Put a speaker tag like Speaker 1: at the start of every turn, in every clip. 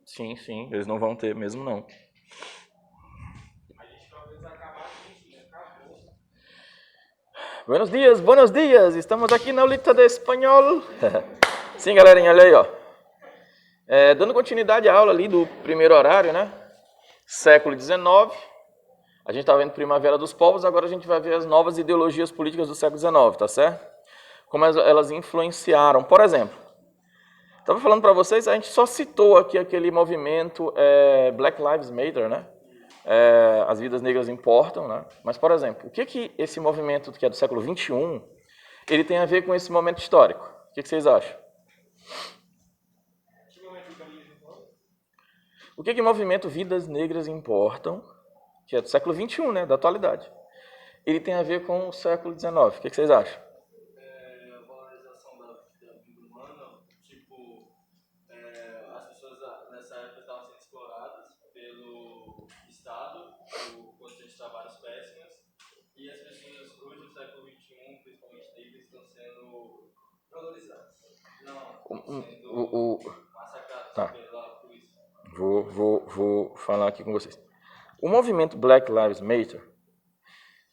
Speaker 1: Sim, sim, eles não vão ter mesmo não.
Speaker 2: A gente talvez acabasse enfim, acabou.
Speaker 1: Buenos dias, estamos aqui na Aulita de Espanhol. Sim, galerinha, olha aí, ó. Dando continuidade à aula ali do primeiro horário, né? Século XIX. A gente tá vendo Primavera dos Povos, agora a gente vai ver as novas ideologias políticas do século XIX, tá certo? Como elas influenciaram. Por exemplo, estava falando para vocês, a gente só citou aqui aquele movimento Black Lives Matter, né? As vidas negras importam, né? Mas, por exemplo, o que esse movimento que é do século XXI, ele tem a ver com esse momento histórico? O que vocês acham?
Speaker 2: Que momento do feminismo foi?
Speaker 1: O que o movimento Vidas Negras Importam, que é do século XXI, né? Da atualidade, ele tem a ver com o século XIX? O que vocês acham?
Speaker 3: A valorização da vida humana, tipo, as pessoas nessa época estavam sendo exploradas pelo Estado, por condições de trabalhos péssimas, e as pessoas hoje, no século XXI, principalmente negras, estão sendo valorizadas. Não,
Speaker 1: O,
Speaker 3: sendo massacradas
Speaker 1: tá.
Speaker 3: pela polícia.
Speaker 1: Vou falar aqui com vocês. O movimento Black Lives Matter,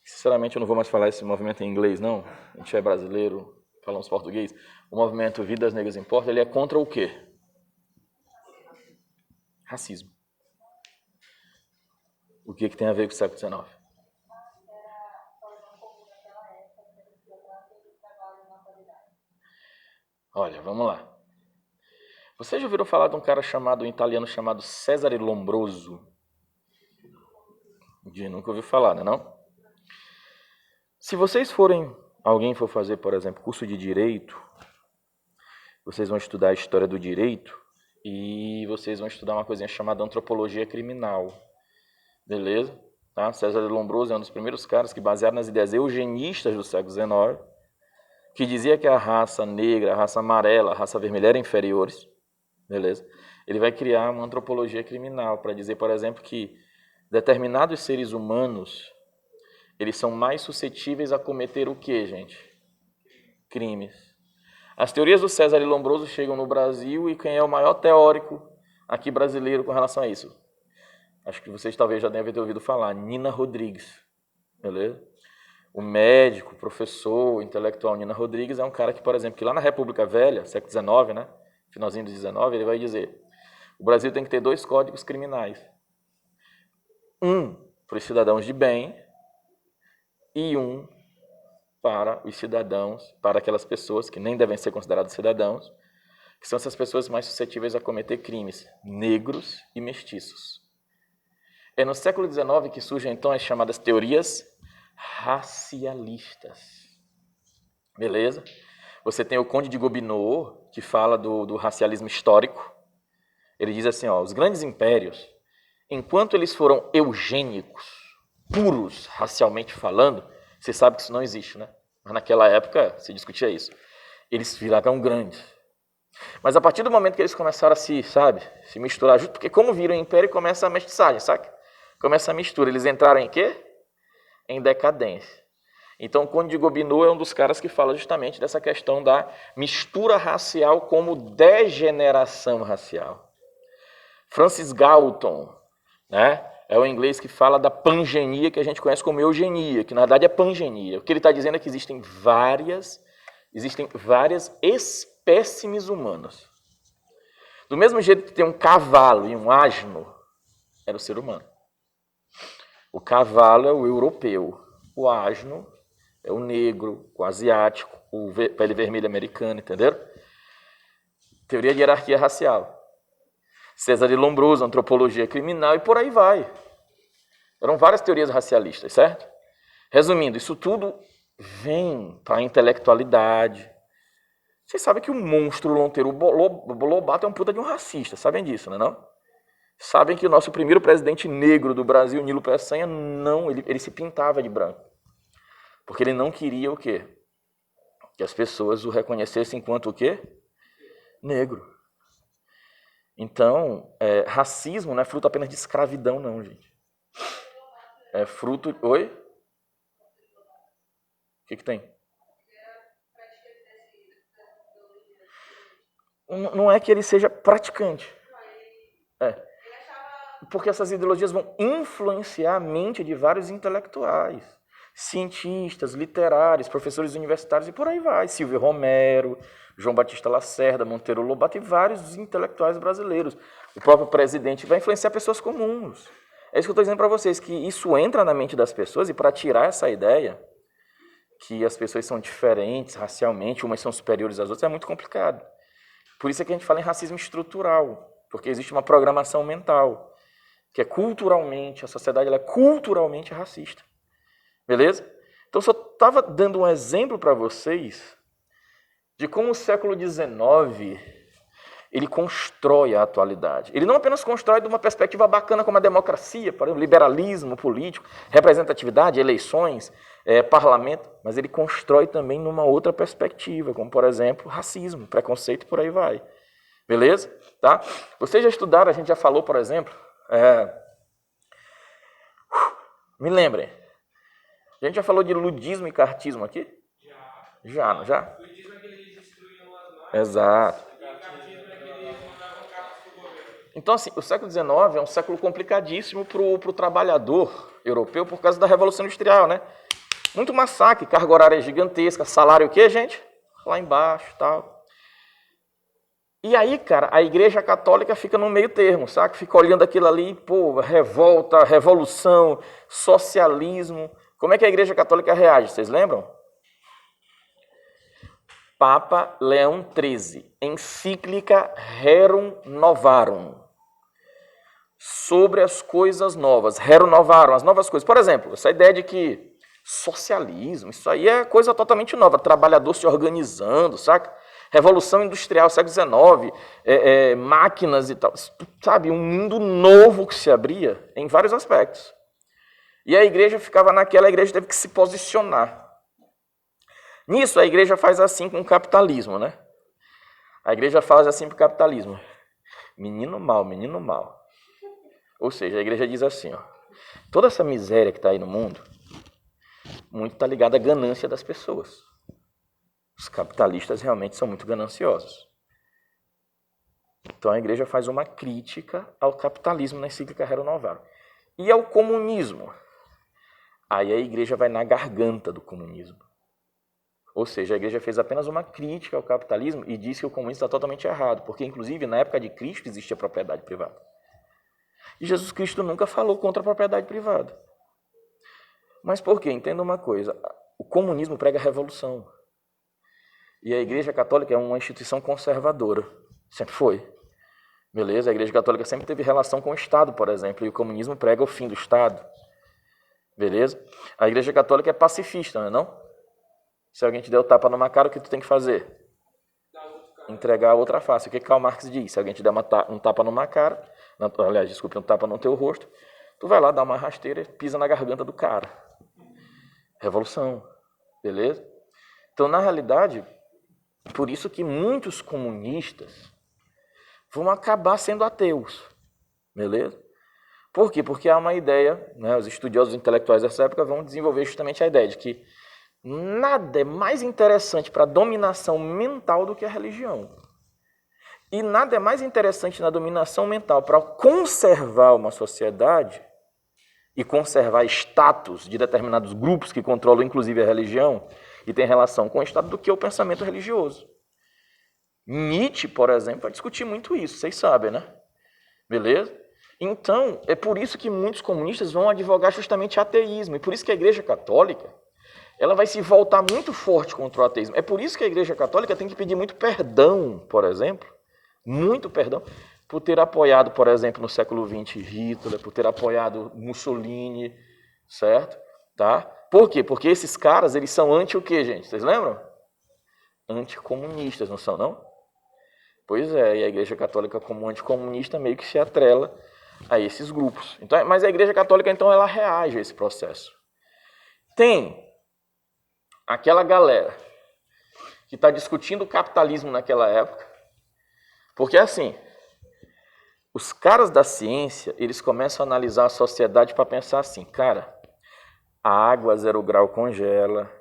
Speaker 1: sinceramente eu não vou mais falar esse movimento em inglês, não. A gente é brasileiro, falamos português. O movimento Vidas Negras Importam, ele é contra o quê? Racismo. O que tem a ver com o século XIX? Olha, vamos lá. Vocês já ouviram falar de um cara chamado, um italiano chamado Cesare Lombroso? Nunca ouviu falar, né, não? Se vocês forem, alguém for fazer, por exemplo, curso de Direito, vocês vão estudar a história do direito e vocês vão estudar uma coisinha chamada antropologia criminal. Beleza? Tá? César de Lombroso é um dos primeiros caras que, baseado nas ideias eugenistas do século XIX, que dizia que a raça negra, a raça amarela, a raça vermelha eram inferiores. Beleza? Ele vai criar uma antropologia criminal para dizer, por exemplo, que determinados seres humanos eles são mais suscetíveis a cometer o quê, gente? Crimes. As teorias do César e Lombroso chegam no Brasil e quem é o maior teórico aqui brasileiro com relação a isso? Acho que vocês talvez já devem ter ouvido falar, Nina Rodrigues. Beleza? O médico, professor, o intelectual Nina Rodrigues é um cara que, por exemplo, que lá na República Velha, século XIX, né? Finalzinho do XIX, ele vai dizer: o Brasil tem que ter 2 códigos criminais. Um para os cidadãos de bem e um para os cidadãos, para aquelas pessoas que nem devem ser considerados cidadãos, que são essas pessoas mais suscetíveis a cometer crimes, negros e mestiços. É no século XIX que surgem então as chamadas teorias racialistas. Beleza? Você tem o Conde de Gobineau, que fala do racialismo histórico. Ele diz assim, ó, os grandes impérios, enquanto eles foram eugênicos, puros racialmente falando, você sabe que isso não existe, né? Mas naquela época se discutia isso. Eles viraram grandes. Mas a partir do momento que eles começaram a se misturar junto, porque como viram o império, começa a mestiçagem, saca? Começa a mistura. Eles entraram em quê? Em decadência. Então, o Conde de Gobineau é um dos caras que fala justamente dessa questão da mistura racial como degeneração racial. Francis Galton, né, é o inglês que fala da pangenia que a gente conhece como eugenia, que na verdade é pangenia. O que ele está dizendo é que existem várias espécimes humanas. Do mesmo jeito que tem um cavalo e um asno, era o ser humano. O cavalo é o europeu, o asno é o negro, o asiático, o pele vermelha americano, entenderam? Teoria de hierarquia racial. César de Lombroso, antropologia criminal e por aí vai. Eram várias teorias racialistas, certo? Resumindo, isso tudo vem para a intelectualidade. Vocês sabem que o monstro Monteiro Lobato é um puta de um racista, sabem disso, né, não? Sabem que o nosso primeiro presidente negro do Brasil, Nilo Peçanha, não, ele se pintava de branco. Porque ele não queria o quê? Que as pessoas o reconhecessem enquanto o quê? Negro. Então, racismo não é fruto apenas de escravidão, não, gente. É fruto... Oi? O que tem? Não é que ele seja praticante. Porque essas ideologias vão influenciar a mente de vários intelectuais, cientistas, literários, professores universitários e por aí vai. Silvio Romero, João Batista Lacerda, Monteiro Lobato e vários intelectuais brasileiros. O próprio presidente vai influenciar pessoas comuns. É isso que eu estou dizendo para vocês, que isso entra na mente das pessoas e para tirar essa ideia que as pessoas são diferentes racialmente, umas são superiores às outras, é muito complicado. Por isso é que a gente fala em racismo estrutural, porque existe uma programação mental, que é culturalmente, a sociedade ela é culturalmente racista. Beleza? Então, só estava dando um exemplo para vocês de como o século XIX ele constrói a atualidade. Ele não apenas constrói de uma perspectiva bacana como a democracia, por exemplo, liberalismo político, representatividade, eleições, parlamento, mas ele constrói também numa outra perspectiva, como, por exemplo, racismo, preconceito, por aí vai. Beleza? Tá? Vocês já estudaram, a gente já falou, por exemplo, me lembrem, a gente já falou de ludismo e cartismo aqui? Já, não já?
Speaker 2: Ludismo é que eles destruíam as marcas.
Speaker 1: Exato.
Speaker 2: E o cartismo é que eles mandavam cartas pro governo.
Speaker 1: Então, assim, o século XIX é um século complicadíssimo para o trabalhador europeu por causa da Revolução Industrial, né? Muito massacre, carga horária gigantesca, salário o quê, gente? Lá embaixo, tal. E aí, cara, a Igreja Católica fica no meio termo, sabe? Fica olhando aquilo ali, pô, revolta, revolução, socialismo. Como é que a Igreja Católica reage? Vocês lembram? Papa Leão XIII, encíclica Rerum Novarum, sobre as coisas novas. Rerum Novarum, as novas coisas. Por exemplo, essa ideia de que socialismo, isso aí é coisa totalmente nova. Trabalhador se organizando, saca? Revolução Industrial, século XIX, máquinas e tal. Sabe, um mundo novo que se abria em vários aspectos. E a igreja ficava naquela, a igreja teve que se posicionar. Nisso, a igreja faz assim com o capitalismo, né? A igreja faz assim com o capitalismo. Menino mal, menino mal. Ou seja, a igreja diz assim, ó, toda essa miséria que está aí no mundo, muito está ligada à ganância das pessoas. Os capitalistas realmente são muito gananciosos. Então a igreja faz uma crítica ao capitalismo na encíclica Rerum Novarum. E ao comunismo. Aí a igreja vai na garganta do comunismo. Ou seja, a igreja fez apenas uma crítica ao capitalismo e disse que o comunismo está totalmente errado, porque inclusive na época de Cristo existia propriedade privada. E Jesus Cristo nunca falou contra a propriedade privada. Mas por quê? Entenda uma coisa, o comunismo prega a revolução. E a Igreja Católica é uma instituição conservadora, sempre foi. Beleza? A Igreja Católica sempre teve relação com o Estado, por exemplo, e o comunismo prega o fim do Estado. Beleza? A Igreja Católica é pacifista, não é não? Se alguém te der o tapa numa cara, o que tu tem que fazer? Entregar a outra face. O que Karl Marx diz? Se alguém te der um tapa numa cara, aliás, desculpe, um tapa no teu rosto, tu vai lá, dá uma rasteira e pisa na garganta do cara. Revolução. Beleza? Então, na realidade, por isso que muitos comunistas vão acabar sendo ateus. Beleza? Por quê? Porque há uma ideia, né, os estudiosos intelectuais dessa época vão desenvolver justamente a ideia de que nada é mais interessante para a dominação mental do que a religião. E nada é mais interessante na dominação mental para conservar uma sociedade e conservar status de determinados grupos que controlam inclusive a religião e tem relação com o Estado do que o pensamento religioso. Nietzsche, por exemplo, vai discutir muito isso, vocês sabem, né? Beleza? Então, é por isso que muitos comunistas vão advogar justamente ateísmo. E por isso que a Igreja Católica ela vai se voltar muito forte contra o ateísmo. É por isso que a Igreja Católica tem que pedir muito perdão, por exemplo, muito perdão, por ter apoiado, por exemplo, no século XX, Hitler, por ter apoiado Mussolini, certo? Tá? Por quê? Porque esses caras, eles são anti o quê, gente? Vocês lembram? Anticomunistas, não são, não? Pois é, e a Igreja Católica como anticomunista meio que se atrela a esses grupos. Então, mas a Igreja Católica, então, ela reage a esse processo. Tem aquela galera que está discutindo o capitalismo naquela época, porque assim, os caras da ciência, eles começam a analisar a sociedade para pensar assim, cara, a água a 0 grau congela,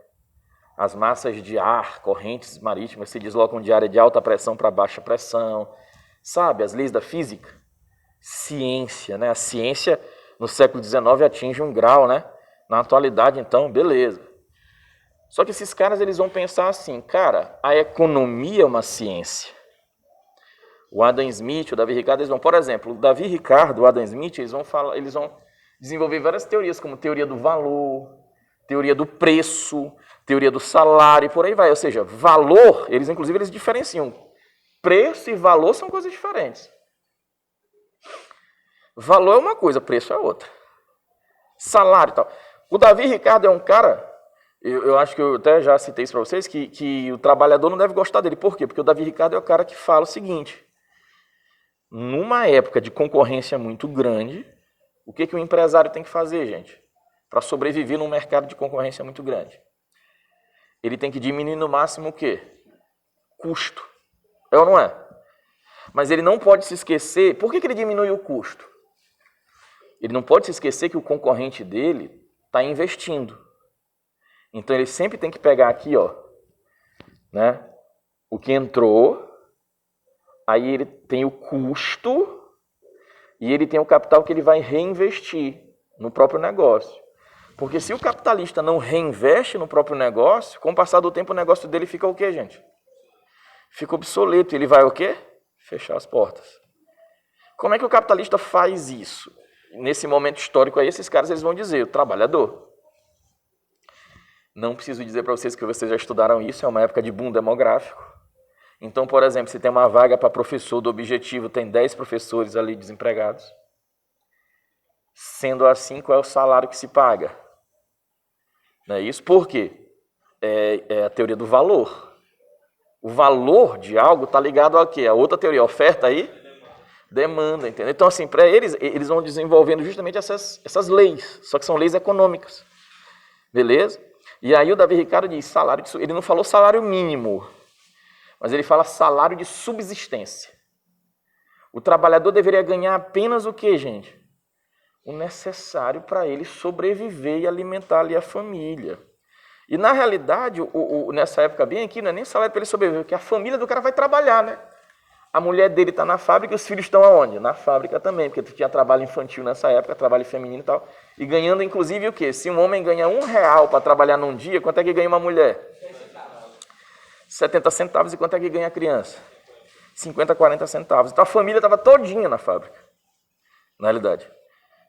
Speaker 1: as massas de ar, correntes marítimas se deslocam de área de alta pressão para baixa pressão, sabe, as leis da física. ciência, né? A ciência no século XIX atinge um grau, né? Na atualidade, então, beleza. Só que esses caras eles vão pensar assim, cara, a economia é uma ciência. O Adam Smith, o Davi Ricardo, eles vão, por exemplo, o Davi Ricardo, o Adam Smith, eles vão desenvolver várias teorias, como teoria do valor, teoria do preço, teoria do salário, e por aí vai. Ou seja, valor, inclusive eles diferenciam. Preço e valor são coisas diferentes. Valor é uma coisa, preço é outra. Salário e tal. O Davi Ricardo é um cara, eu acho que eu até já citei isso para vocês, que o trabalhador não deve gostar dele. Por quê? Porque o Davi Ricardo é o cara que fala o seguinte: numa época de concorrência muito grande, o que o empresário tem que fazer, gente? Para sobreviver num mercado de concorrência muito grande. Ele tem que diminuir no máximo o quê? Custo. É ou não é? Mas ele não pode se esquecer... Por que ele diminui o custo? Ele não pode se esquecer que o concorrente dele está investindo. Então ele sempre tem que pegar aqui, ó, né, o que entrou, aí ele tem o custo e ele tem o capital que ele vai reinvestir no próprio negócio. Porque se o capitalista não reinveste no próprio negócio, com o passar do tempo o negócio dele fica o quê, gente? Fica obsoleto. Ele vai o quê? Fechar as portas. Como é que o capitalista faz isso? Nesse momento histórico aí, esses caras eles vão dizer, o trabalhador. Não preciso dizer para vocês que vocês já estudaram isso, é uma época de boom demográfico. Então, por exemplo, se tem uma vaga para professor do Objetivo, tem 10 professores ali desempregados. Sendo assim, qual é o salário que se paga? Não é isso? Por quê? É a teoria do valor. O valor de algo está ligado a quê? A outra teoria, oferta aí? Demanda, entendeu? Então, assim, para eles vão desenvolvendo justamente essas leis, só que são leis econômicas. Beleza? E aí o Davi Ricardo diz salário de... Ele não falou salário mínimo, mas ele fala salário de subsistência. O trabalhador deveria ganhar apenas o quê, gente? O necessário para ele sobreviver e alimentar ali a família. E na realidade, nessa época bem aqui, não é nem salário para ele sobreviver, porque a família do cara vai trabalhar, né? A mulher dele está na fábrica e os filhos estão aonde? Na fábrica também, porque tinha trabalho infantil nessa época, trabalho feminino e tal. E ganhando, inclusive, o quê? Se um homem ganha R$1 para trabalhar num dia, quanto é que ganha uma mulher? 70 centavos. E quanto é que ganha a criança? 50, 40 centavos. Então a família estava todinha na fábrica, na realidade.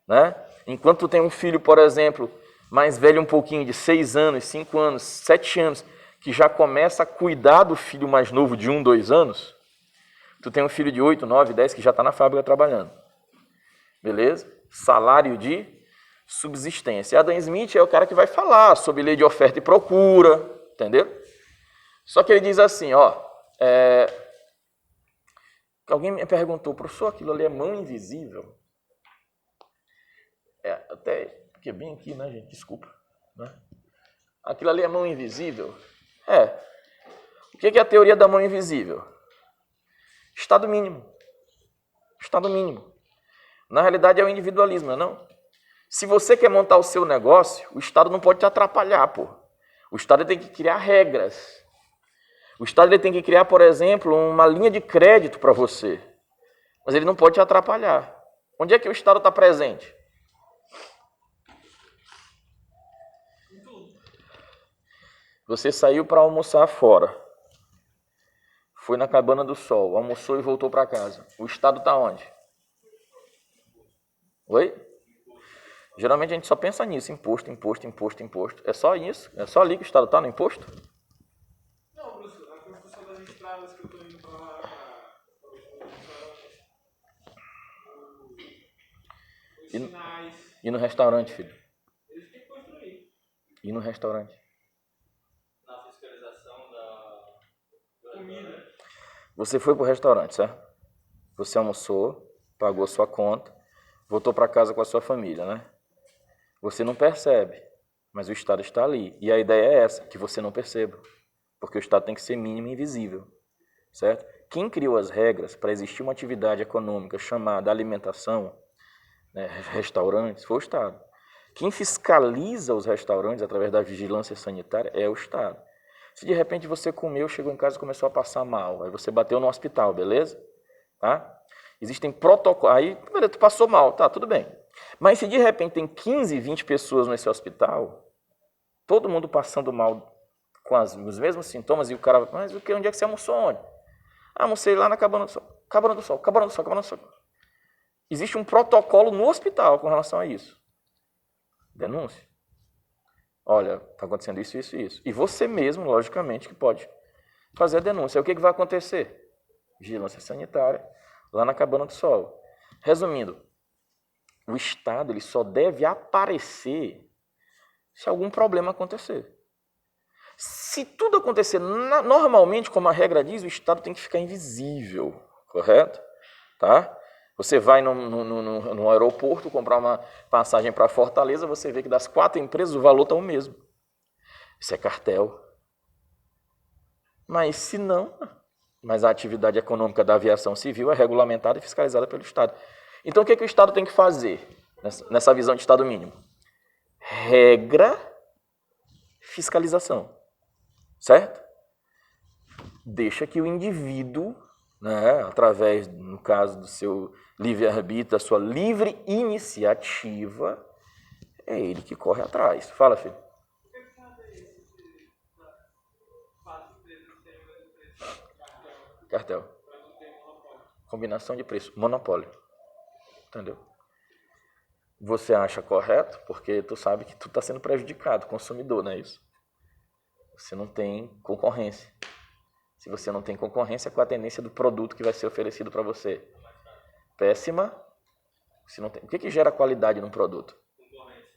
Speaker 1: Né? Enquanto tu tem um filho, por exemplo, mais velho um pouquinho, de 6 anos, 5 anos, 7 anos, que já começa a cuidar do filho mais novo de 1, 2 anos, tu tem um filho de 8, 9, 10 que já está na fábrica trabalhando. Beleza? Salário de subsistência. E Adam Smith é o cara que vai falar sobre lei de oferta e procura, entendeu? Só que ele diz assim, ó, alguém me perguntou, professor, aquilo ali é mão invisível? Até, porque é bem aqui, né, gente? Desculpa. Né? Aquilo ali é mão invisível? O que é a teoria da mão invisível? Estado mínimo. Estado mínimo. Na realidade é o individualismo, não é não? Se você quer montar o seu negócio, o Estado não pode te atrapalhar, pô. O Estado tem que criar regras. O Estado tem que criar, por exemplo, uma linha de crédito para você. Mas ele não pode te atrapalhar. Onde é que o Estado está presente? Você saiu para almoçar fora. Foi na Cabana do Sol, almoçou e voltou para casa. O Estado está onde? Oi? Geralmente a gente só pensa nisso, imposto, imposto, imposto, imposto. É só isso? É só ali que o Estado está no imposto?
Speaker 2: Não, Bruce, a construção das estradas que eu estou indo para lá, os sinais,
Speaker 1: E no restaurante, filho?
Speaker 2: eles têm que construir.
Speaker 1: E no restaurante?
Speaker 3: Na fiscalização da
Speaker 2: Comida.
Speaker 1: Você foi para o restaurante, certo? Você almoçou, pagou sua conta, voltou para casa com a sua família, né? Você não percebe, mas o Estado está ali. E a ideia é essa, que você não perceba. Porque o Estado tem que ser mínimo e invisível, certo? Quem criou as regras para existir uma atividade econômica chamada alimentação, né, restaurantes, foi o Estado. Quem fiscaliza os restaurantes através da vigilância sanitária é o Estado. Se de repente você comeu, chegou em casa e começou a passar mal, aí você bateu no hospital, beleza? Tá? Existem protocolos. Aí, tu passou mal, tá, tudo bem. Mas se de repente tem 15, 20 pessoas nesse hospital, todo mundo passando mal com os mesmos sintomas, e o cara, mas o que? Onde é que você almoçou onde? Almocei lá na Cabana do Sol. Cabana do Sol, Cabana do Sol, Cabana do Sol. Existe um protocolo no hospital com relação a isso. Denúncia. Olha, está acontecendo isso, isso e isso. E você mesmo, logicamente, que pode fazer a denúncia. Aí o que vai acontecer? Vigilância sanitária, lá na Cabana do Sol. Resumindo, o Estado ele só deve aparecer se algum problema acontecer. Se tudo acontecer normalmente, como a regra diz, o Estado tem que ficar invisível, correto? Tá? Você vai no aeroporto comprar uma passagem para Fortaleza, você vê que das 4 empresas o valor está o mesmo. Isso é cartel. Mas se não, mas a atividade econômica da aviação civil é regulamentada e fiscalizada pelo Estado. Então o que o Estado tem que fazer nessa visão de Estado mínimo? Regra, fiscalização. Certo? Deixa que o indivíduo, né, através, no caso do seu livre-arbítrio, da sua livre iniciativa, é ele que corre atrás. Fala, filho.
Speaker 2: Por que cada isso de 4 empresas têm o mesmo preço?
Speaker 1: Cartel.
Speaker 2: Para não ter monopólio.
Speaker 1: Combinação de preço. Monopólio. Entendeu? Você acha correto porque tu sabe que tu está sendo prejudicado, consumidor, não é isso? Você não tem concorrência. Se você não tem concorrência, qual a tendência do produto que vai ser oferecido para você? Péssima. Se não tem... O que gera qualidade num produto?
Speaker 3: Concorrência.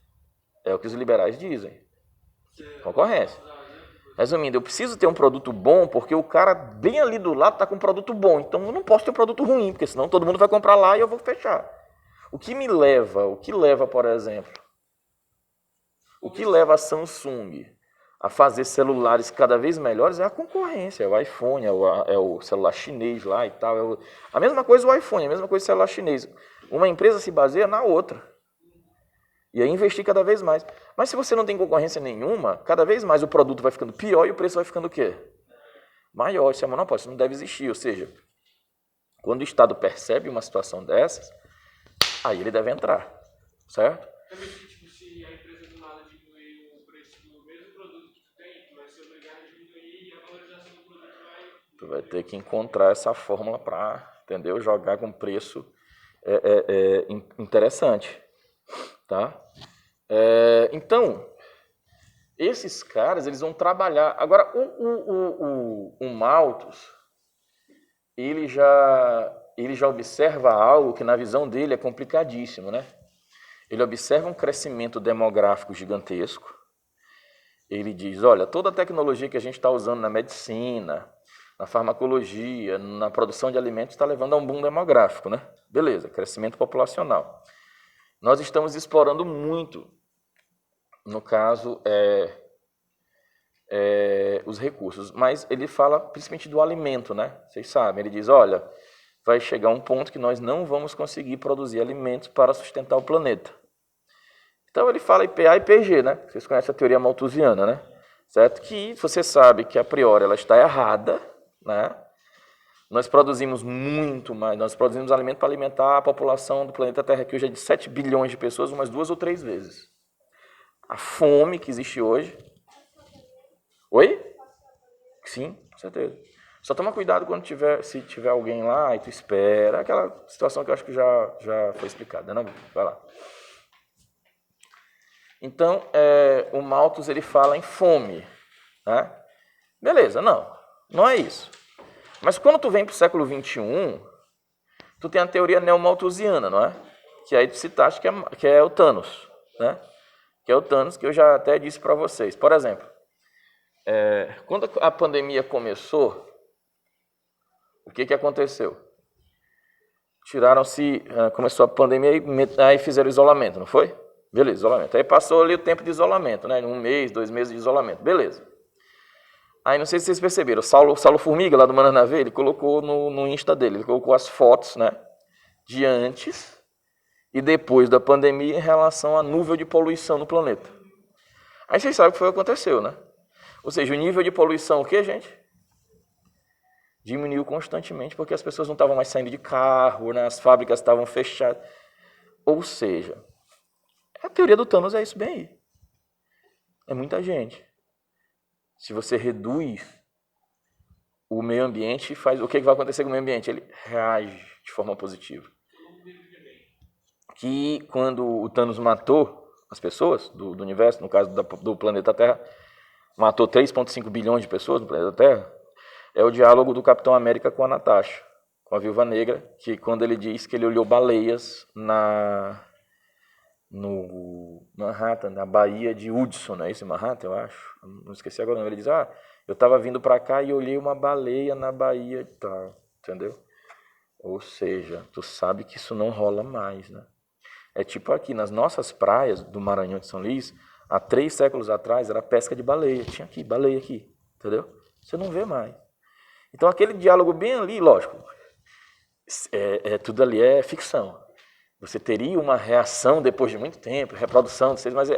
Speaker 1: É o que os liberais dizem. Concorrência. Resumindo, eu preciso ter um produto bom porque o cara bem ali do lado está com um produto bom. Então eu não posso ter um produto ruim, porque senão todo mundo vai comprar lá e eu vou fechar. O que leva, por exemplo, o que leva a Samsung a fazer celulares cada vez melhores é a concorrência, é o iPhone, é o celular chinês lá e tal. A mesma coisa o iPhone, a mesma coisa o celular chinês. Uma empresa se baseia na outra. E aí investir cada vez mais. Mas se você não tem concorrência nenhuma, cada vez mais o produto vai ficando pior e o preço vai ficando o quê? Maior. Isso é monopólio, isso não deve existir. Ou seja, quando o Estado percebe uma situação dessas, aí ele deve entrar, certo?
Speaker 2: Também se a empresa do nada diminuir o preço do mesmo produto que tu tem, tu vai ser obrigado a diminuir e a valorização do produto vai...
Speaker 1: Tu vai ter que encontrar essa fórmula para, entendeu? Jogar com preço interessante, tá? Então, esses caras, eles vão trabalhar... Agora, o Malthus, ele já observa algo que na visão dele é complicadíssimo, né? Ele observa um crescimento demográfico gigantesco. Ele diz, olha, toda a tecnologia que a gente está usando na medicina, na farmacologia, na produção de alimentos, está levando a um boom demográfico, né? Beleza, crescimento populacional. Nós estamos explorando muito, no caso, os recursos, mas ele fala principalmente do alimento, né? Vocês sabem, ele diz, olha, vai chegar um ponto que nós não vamos conseguir produzir alimentos para sustentar o planeta. Então ele fala IPA e IPG, né? Vocês conhecem a teoria malthusiana, né? Certo? Que você sabe que a priori ela está errada, né? Nós produzimos muito mais, nós produzimos alimento para alimentar a população do planeta Terra, que hoje é de 7 bilhões de pessoas, umas 2 ou 3 vezes. A fome que existe hoje... Oi? Sim, com certeza. Só toma cuidado quando se tiver alguém lá e tu espera. Aquela situação que eu acho que já foi explicada, né? Vai lá. Então, o Malthus ele fala em fome, né? Beleza, não é isso. Mas quando tu vem para o século XXI, tu tem a teoria neomalthusiana, não é? Que aí tu citaste que é o Thanos, né? Que é o Thanos que eu já até disse para vocês. Por exemplo, quando a pandemia começou, o que aconteceu? Começou a pandemia e aí fizeram isolamento, não foi? Beleza, isolamento. Aí passou ali o tempo de isolamento, né? 1 mês, 2 meses de isolamento, beleza. Aí não sei se vocês perceberam, o Saulo Formiga, lá do Mananavê, ele colocou no Insta dele, ele colocou as fotos, né? De antes e depois da pandemia em relação à nível de poluição no planeta. Aí vocês sabem o que foi que aconteceu, né? Ou seja, o nível de poluição, o que, gente? Diminuiu constantemente porque as pessoas não estavam mais saindo de carro, né? As fábricas estavam fechadas. Ou seja, a teoria do Thanos é isso bem aí. É muita gente. Se você reduz o meio ambiente, o que vai acontecer com o meio ambiente? Ele reage de forma positiva. Que quando o Thanos matou as pessoas do universo, no caso do planeta Terra, matou 3,5 bilhões de pessoas no planeta Terra, é o diálogo do Capitão América com a Natasha, com a Viúva Negra, que quando ele diz que ele olhou baleias no Manhattan, na Baía de Hudson, não é esse Manhattan, eu acho? Não esqueci agora o nome. Ele diz, eu estava vindo para cá e olhei uma baleia na Baía e tal, entendeu? Ou seja, tu sabe que isso não rola mais, né? É tipo aqui, nas nossas praias do Maranhão de São Luís, há 3 séculos atrás era pesca de baleia. Tinha aqui, baleia aqui, entendeu? Você não vê mais. Então aquele diálogo bem ali, lógico, tudo ali é ficção. Você teria uma reação depois de muito tempo, reprodução de vocês, mas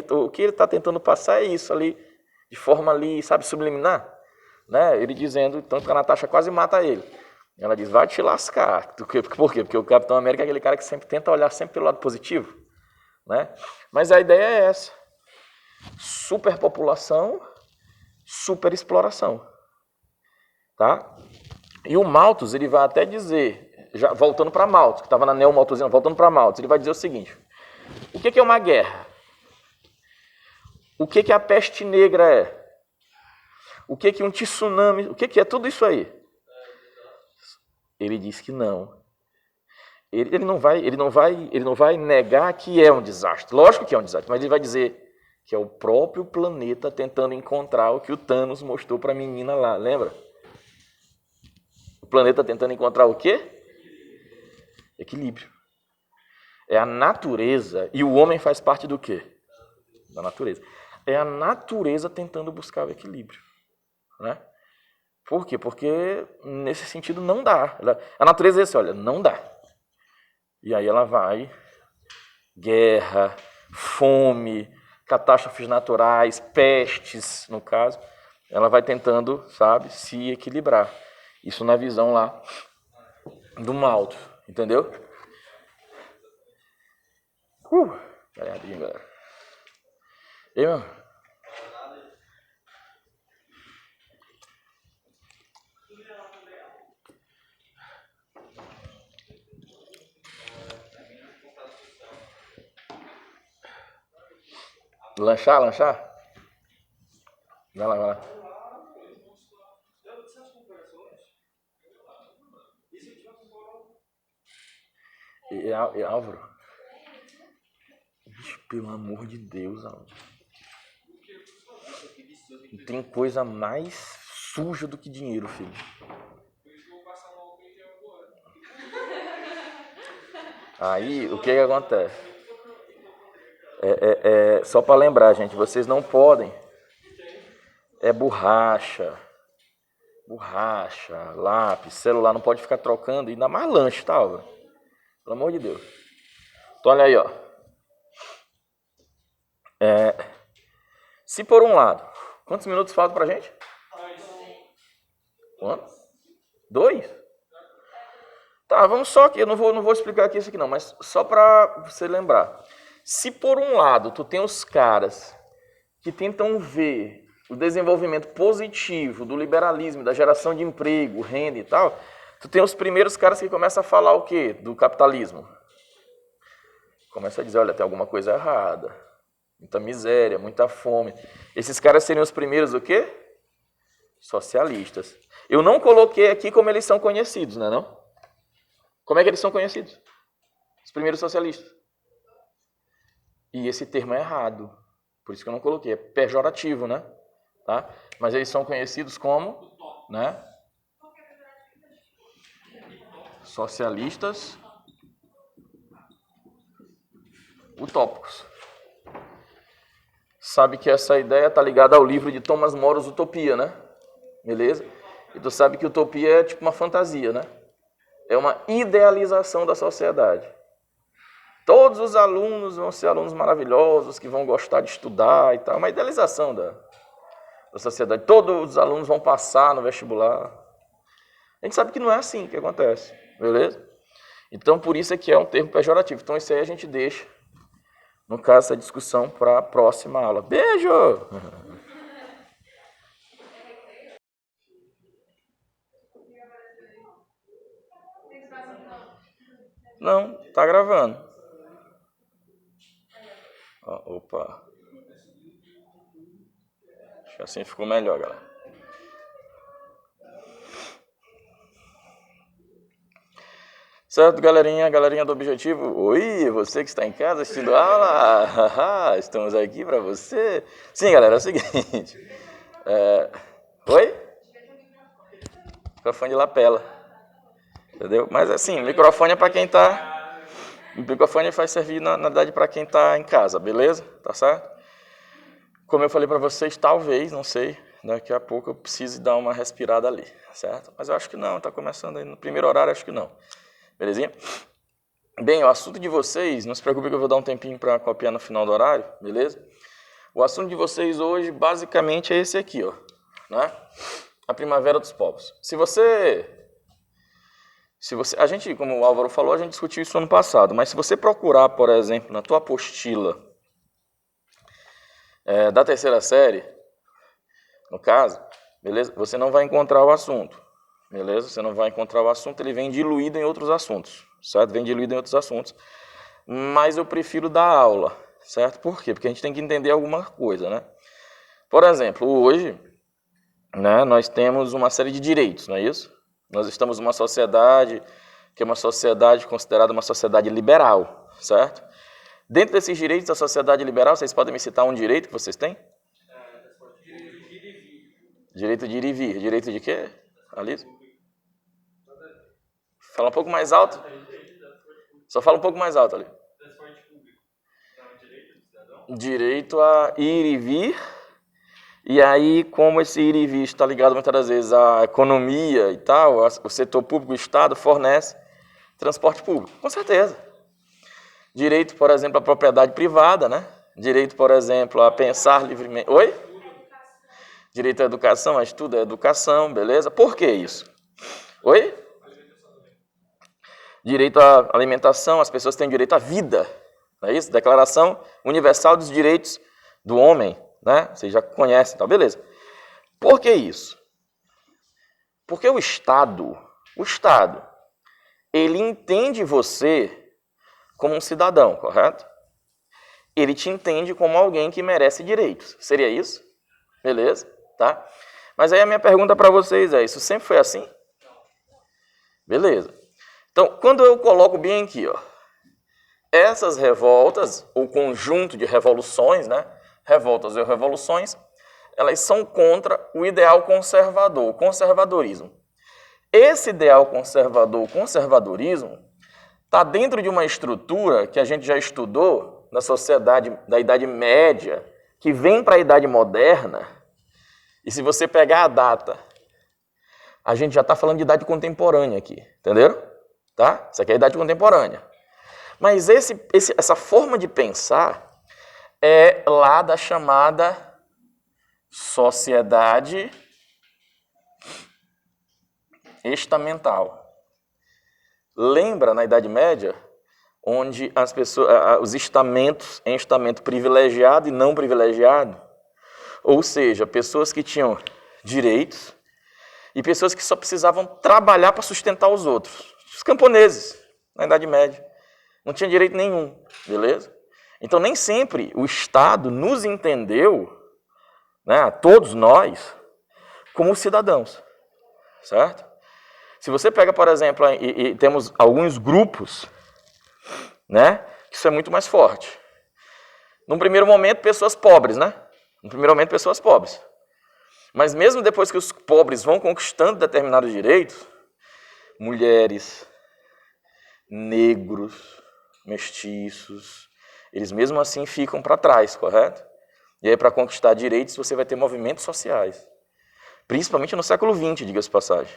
Speaker 1: o que ele está tentando passar é isso ali, de forma ali, sabe, subliminar. Né? Ele dizendo, tanto que a Natasha quase mata ele. Ela diz, vai te lascar. Por quê? Porque o Capitão América é aquele cara que sempre tenta olhar sempre pelo lado positivo. Né? Mas a ideia é essa. Superpopulação, superexploração. Tá? E o Malthus, ele vai até dizer, já voltando para Malthus, que estava na Neo-Malthusiana, voltando para Malthus, ele vai dizer o seguinte, o que é uma guerra? O que a peste negra é? O que um tsunami, o que é tudo isso aí? Ele diz que não. Ele não vai negar que é um desastre. Lógico que é um desastre, mas ele vai dizer que é o próprio planeta tentando encontrar o que o Thanos mostrou para a menina lá, lembra? O planeta tentando encontrar o quê? Equilíbrio. É a natureza, e o homem faz parte do quê? Da natureza. É a natureza tentando buscar o equilíbrio. Né? Por quê? Porque nesse sentido não dá. A natureza é assim, olha, não dá. E aí ela vai, guerra, fome, catástrofes naturais, pestes, no caso, ela vai tentando, sabe, se equilibrar. Isso na visão lá do Malthus, entendeu? Galera. E aí, meu? Lanchar? Vai lá. E Álvaro? Bicho, pelo amor de Deus, Álvaro. Não tem coisa mais suja do que dinheiro, filho. Aí, o que acontece? Só para lembrar, gente, vocês não podem. É borracha, lápis, celular, não pode ficar trocando, ainda mais lanche, tá, Álvaro? Pelo amor de Deus. Então, olha aí, ó. Se por um lado, quantos minutos faltam pra gente? quantos? 2? Tá, vamos só aqui, eu não vou explicar aqui isso aqui não, mas só para você lembrar. Se por um lado tu tem os caras que tentam ver o desenvolvimento positivo do liberalismo, da geração de emprego, renda e tal, tu tem os primeiros caras que começam a falar o quê? Do capitalismo. Começa a dizer, olha, tem alguma coisa errada. Muita miséria, muita fome. Esses caras seriam os primeiros o quê? Socialistas. Eu não coloquei aqui como eles são conhecidos, né, não? Como é que eles são conhecidos? Os primeiros socialistas. E esse termo é errado. Por isso que eu não coloquei. É pejorativo, né? Tá? Mas eles são conhecidos como, né? Socialistas utópicos. Sabe que essa ideia está ligada ao livro de Thomas Moros, Utopia, né? Beleza? E tu sabe que utopia é tipo uma fantasia, né? É uma idealização da sociedade. Todos os alunos vão ser alunos maravilhosos, que vão gostar de estudar e tal. Uma idealização da sociedade. Todos os alunos vão passar no vestibular. A gente sabe que não é assim que acontece, beleza? Então, por isso é que é um termo pejorativo. Então, isso aí a gente deixa, no caso, essa discussão para a próxima aula. Beijo! Não, tá gravando. Opa. Acho que assim ficou melhor, galera. Certo, galerinha? Galerinha do Objetivo. Oi, você que está em casa assistindo aula. Estamos aqui para você. Sim, galera, é o seguinte. Oi? Microfone de lapela. Entendeu? Mas assim, microfone é para quem tá... O microfone vai servir, na verdade, para quem tá em casa, beleza? Tá certo? Como eu falei para vocês, talvez, não sei, daqui a pouco eu precise dar uma respirada ali, certo? Mas eu acho que não, tá começando aí no primeiro horário, acho que não. Belezinha? Bem, o assunto de vocês, não se preocupe que eu vou dar um tempinho para copiar no final do horário, beleza? O assunto de vocês hoje, basicamente, é esse aqui, ó, né? A Primavera dos Povos. Se você... A gente, como o Álvaro falou, a gente discutiu isso ano passado, mas se você procurar, por exemplo, na tua apostila da terceira série, no caso, beleza? Você não vai encontrar o assunto, beleza? Você não vai encontrar o assunto, ele vem diluído em outros assuntos, certo? Vem diluído em outros assuntos, mas eu prefiro dar aula, certo? Por quê? Porque a gente tem que entender alguma coisa, né? Por exemplo, hoje, né, nós temos uma série de direitos, não é isso? Nós estamos numa sociedade que é uma sociedade considerada uma sociedade liberal, certo? Dentro desses direitos da sociedade liberal, vocês podem me citar um direito que vocês têm? Direito de ir e vir. Direito de quê, Alice? Fala um pouco mais alto. Só fala um pouco mais alto ali. Direito a ir e vir. E aí, como esse ir e vir está ligado muitas das vezes à economia e tal, o setor público, o Estado, fornece transporte público. Com certeza. Direito, por exemplo, à propriedade privada, né? Direito, por exemplo, a pensar livremente. Oi? Direito à educação, a estudo, à educação, beleza? Por que isso? Oi? Direito à alimentação, as pessoas têm direito à vida, não é isso? Declaração Universal dos Direitos do Homem, né? Vocês já conhecem, então, beleza. Por que isso? Porque o Estado, ele entende você como um cidadão, correto? Ele te entende como alguém que merece direitos. Seria isso? Beleza, tá? Mas aí a minha pergunta para vocês é, isso sempre foi assim? Beleza. Então, quando eu coloco bem aqui, ó, essas revoltas, o conjunto de revoluções, né? Revoltas e revoluções, elas são contra o ideal conservador, o conservadorismo. Esse ideal conservador, o conservadorismo, está dentro de uma estrutura que a gente já estudou na sociedade da Idade Média, que vem para a Idade Moderna, e se você pegar a data, a gente já está falando de idade contemporânea aqui, entenderam? Tá? Isso aqui é a idade contemporânea. Mas essa forma de pensar é lá da chamada sociedade estamental. Lembra na Idade Média, onde as pessoas, os estamentos, em estamento privilegiado e não privilegiado, ou seja, pessoas que tinham direitos e pessoas que só precisavam trabalhar para sustentar os outros. Os camponeses, na Idade Média, não tinham direito nenhum, beleza? Então, nem sempre o Estado nos entendeu, né, todos nós, como cidadãos, certo? Se você pega, por exemplo, e temos alguns grupos, né, que isso é muito mais forte. Num primeiro momento, pessoas pobres, né? No primeiro momento, pessoas pobres. Mas mesmo depois que os pobres vão conquistando determinados direitos, mulheres, negros, mestiços, eles mesmo assim ficam para trás, correto? E aí, para conquistar direitos, você vai ter movimentos sociais. Principalmente no século XX, diga-se de passagem.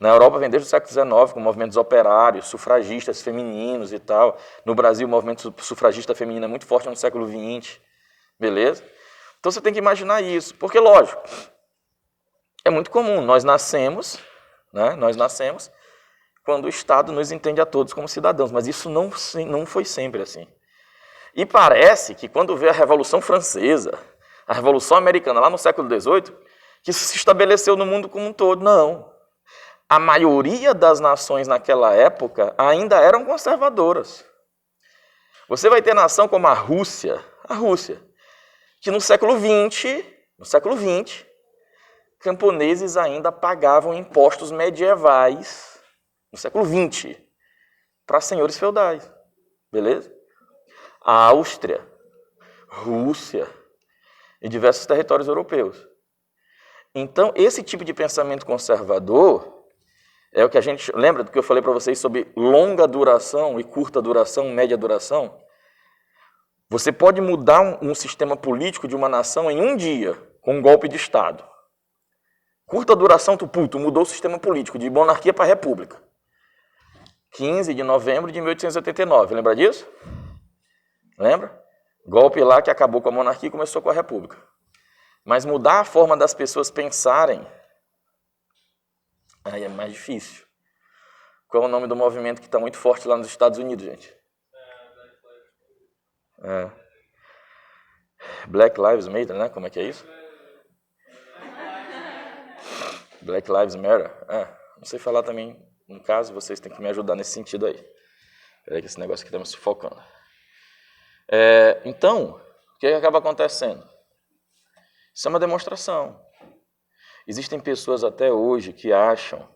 Speaker 1: Na Europa vem desde o século XIX, com movimentos operários, sufragistas femininos e tal. No Brasil, o movimento sufragista feminino é muito forte no século XX. Beleza? Então, você tem que imaginar isso. Porque, lógico, é muito comum. Nós nascemos, né? Nós nascemos quando o Estado nos entende a todos como cidadãos, mas isso não foi sempre assim. E parece que quando veio a Revolução Francesa, a Revolução Americana lá no século XVIII, que isso se estabeleceu no mundo como um todo. Não. A maioria das nações naquela época ainda eram conservadoras. Você vai ter nação como a Rússia, que no século XX, camponeses ainda pagavam impostos medievais, no século XX, para senhores feudais. Beleza? A Áustria, Rússia e diversos territórios europeus. Então, esse tipo de pensamento conservador é o que a gente... Lembra do que eu falei para vocês sobre longa duração e curta duração, média duração? Você pode mudar um sistema político de uma nação em um dia, com um golpe de Estado. Curta duração, tu mudou o sistema político, de monarquia para república. 15 de novembro de 1889, lembra disso? Lembra? Golpe lá que acabou com a monarquia e começou com a república. Mas mudar a forma das pessoas pensarem, aí é mais difícil. Qual é o nome do movimento que está muito forte lá nos Estados Unidos, gente? Black Lives Matter, né? Como é que é isso? Black Lives Matter. Não sei falar também, no caso, vocês têm que me ajudar nesse sentido aí. Peraí que esse negócio aqui está me sufocando. Então, o que acaba acontecendo? Isso é uma demonstração. Existem pessoas até hoje que acham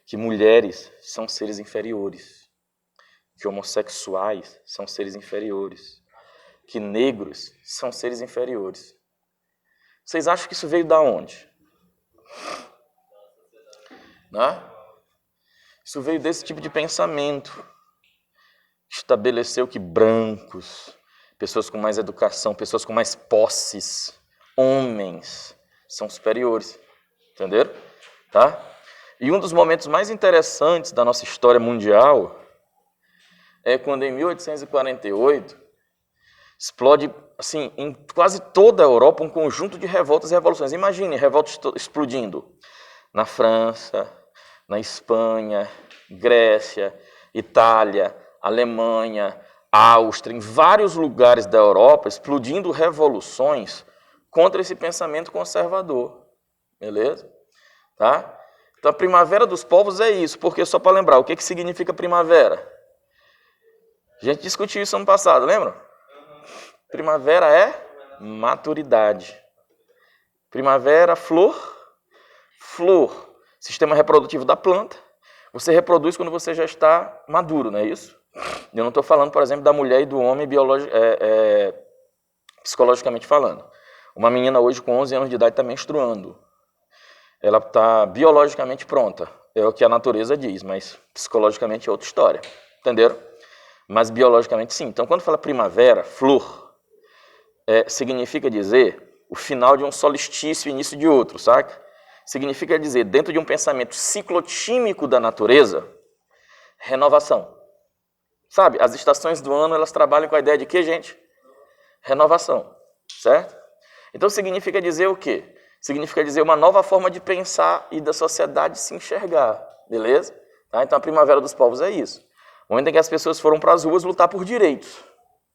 Speaker 1: que mulheres são seres inferiores, que homossexuais são seres inferiores, que negros são seres inferiores. Vocês acham que isso veio da onde? Né? Isso veio desse tipo de pensamento. Estabeleceu que brancos, pessoas com mais educação, pessoas com mais posses, homens, são superiores. Entenderam? Tá? E um dos momentos mais interessantes da nossa história mundial é quando, em 1848, explode, assim, em quase toda a Europa, um conjunto de revoltas e revoluções. Imagine revoltas explodindo na França, na Espanha, Grécia, Itália, Alemanha, Áustria, em vários lugares da Europa, explodindo revoluções contra esse pensamento conservador. Beleza? Tá? Então, a primavera dos povos é isso, porque só para lembrar, o que significa primavera? A gente discutiu isso ano passado, lembra? Primavera é maturidade. Primavera, flor, sistema reprodutivo da planta. Você reproduz quando você já está maduro, não é isso? Eu não estou falando, por exemplo, da mulher e do homem psicologicamente falando. Uma menina hoje com 11 anos de idade está menstruando. Ela está biologicamente pronta. É o que a natureza diz, mas psicologicamente é outra história. Entenderam? Mas biologicamente sim. Então, quando fala primavera, flor, significa dizer o final de um solstício e início de outro, saca? Significa dizer, dentro de um pensamento ciclotímico da natureza, renovação. Sabe, as estações do ano, elas trabalham com a ideia de quê, gente? Renovação, certo? Então significa dizer o quê? Significa dizer uma nova forma de pensar e da sociedade se enxergar, beleza? Tá? Então a primavera dos povos é isso. O momento em que as pessoas foram para as ruas lutar por direitos,